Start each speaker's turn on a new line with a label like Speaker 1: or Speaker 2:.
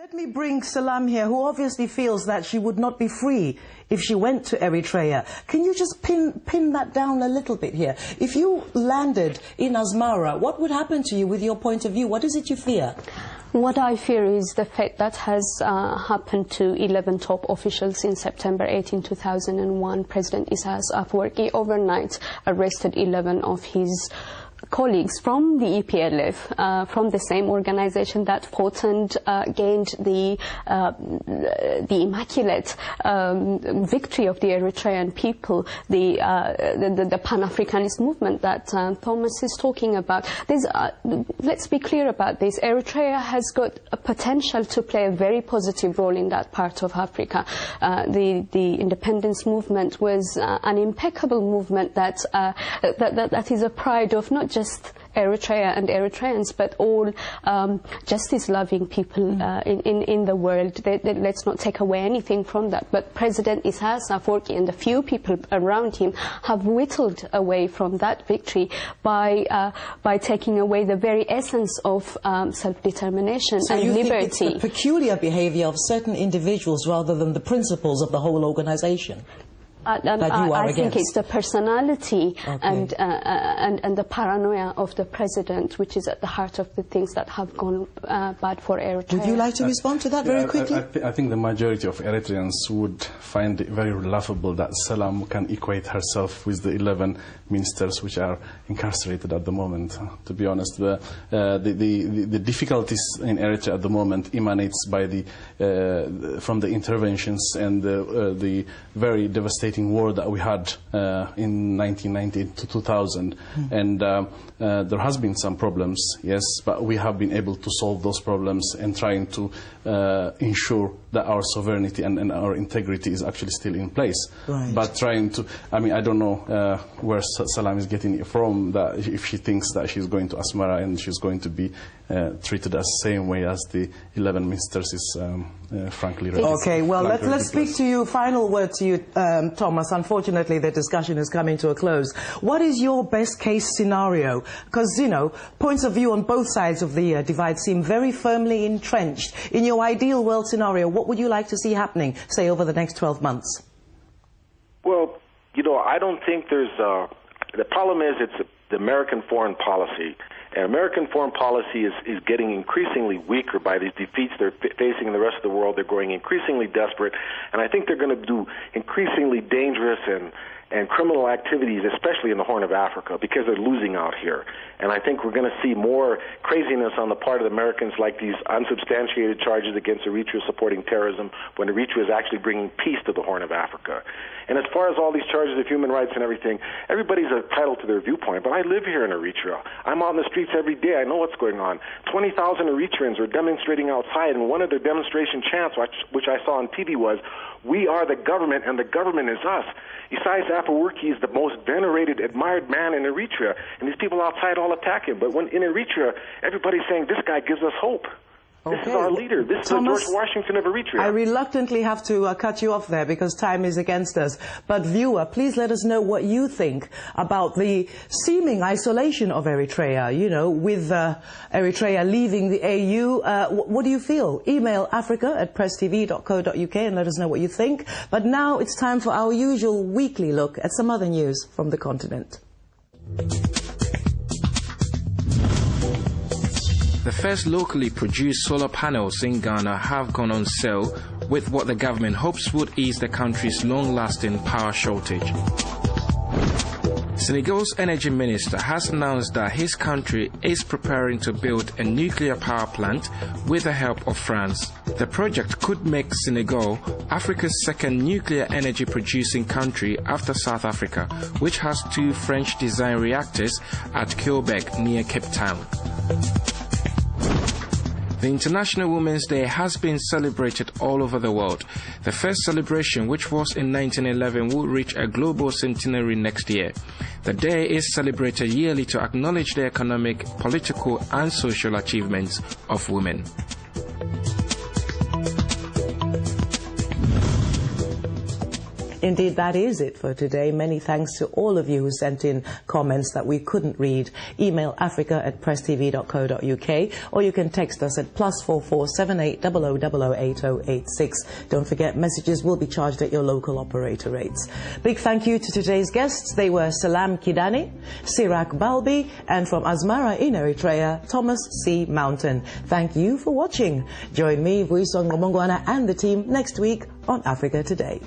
Speaker 1: Let me bring Selam here, who obviously feels that she would not be free if she went to Eritrea. Can you just pin that down a little bit here? If you landed in Asmara, what would happen to you with your point of view? What is it you fear?
Speaker 2: What I fear is the fate that has happened to 11 top officials in September 18, 2001. President Isaias Afwerki overnight arrested 11 of his colleagues from the EPLF, from the same organization that fought and gained the immaculate victory of the Eritrean people, the Pan-Africanist movement that Thomas is talking about. Let's be clear about this. Eritrea has got a potential to play a very positive role in that part of Africa. The independence movement was an impeccable movement that is a pride of not just Eritrea and Eritreans, but all justice-loving people in the world. Let's not take away anything from that. But President Isaias Afwerki and the few people around him have whittled away from that victory by taking away the very essence of self-determination and liberty.
Speaker 1: Think it's the peculiar behavior of certain individuals rather than the principles of the whole organization?
Speaker 2: I think it's the personality and the paranoia of the president, which is at the heart of the things that have gone bad for Eritrea.
Speaker 1: Would you like to respond to that very quickly?
Speaker 3: I think the majority of Eritreans would find it very laughable that Selam can equate herself with the 11 ministers which are incarcerated at the moment. To be honest, the difficulties in Eritrea at the moment emanates by from the interventions and the very devastating war that we had in 1990 to 2000, and there has been some problems, yes, but we have been able to solve those problems and trying to ensure that our sovereignty and our integrity is actually still in place.
Speaker 1: Right.
Speaker 3: But trying to, I mean, I don't know where Selam is getting it from, that if she thinks that she's going to Asmara and she's going to be treated the same way as the 11 ministers is frankly ridiculous.
Speaker 1: Okay, well, let's speak to you. Final word to you, Thomas. Unfortunately, the discussion is coming to a close. What is your best case scenario? Because, you know, points of view on both sides of the divide seem very firmly entrenched. In your ideal world scenario, what would you like to see happening, say, over the next 12 months?
Speaker 4: Well, you know, I don't think there's... the problem is it's the American foreign policy. And American foreign policy is getting increasingly weaker by these defeats they're facing in the rest of the world. They're growing increasingly desperate, and I think they're going to do increasingly dangerous and criminal activities, especially in the Horn of Africa, because they're losing out here. And I think we're going to see more craziness on the part of the Americans, like these unsubstantiated charges against Eritrea supporting terrorism, when Eritrea is actually bringing peace to the Horn of Africa. And as far as all these charges of human rights and everything, everybody's entitled to their viewpoint, but I live here in Eritrea. I'm out in the streets every day. I know what's going on. 20,000 Eritreans are demonstrating outside, and one of their demonstration chants, which I saw on TV, was, "We are the government, and the government is us." Isaias Afwerki is the most venerated, admired man in Eritrea, and these people outside all attack him. But when in Eritrea, everybody's saying, this guy gives us hope.
Speaker 1: Okay.
Speaker 4: This is our leader. This is the George Washington of Eritrea.
Speaker 1: I reluctantly have to cut you off there because time is against us. But viewer, please let us know what you think about the seeming isolation of Eritrea, you know, with Eritrea leaving the AU. What do you feel? Email africa@presstv.co.uk and let us know what you think. But now it's time for our usual weekly look at some other news from the continent.
Speaker 5: The first locally produced solar panels in Ghana have gone on sale with what the government hopes would ease the country's long-lasting power shortage. Senegal's energy minister has announced that his country is preparing to build a nuclear power plant with the help of France. The project could make Senegal Africa's second nuclear energy producing country after South Africa, which has 2 French-designed reactors at Quebec near Cape Town. The International Women's Day has been celebrated all over the world. The first celebration, which was in 1911, will reach a global centenary next year. The day is celebrated yearly to acknowledge the economic, political and social achievements of women.
Speaker 1: Indeed, that is it for today. Many thanks to all of you who sent in comments that we couldn't read. Email africa@presstv.co.uk, or you can text us at +44 78 0000 8086. Don't forget, messages will be charged at your local operator rates. Big thank you to today's guests. They were Selam Kidane, Sirak Bahlbi, and from Asmara in Eritrea, Thomas C. Mountain. Thank you for watching. Join me, Vuyiswa, and the team next week on Africa Today.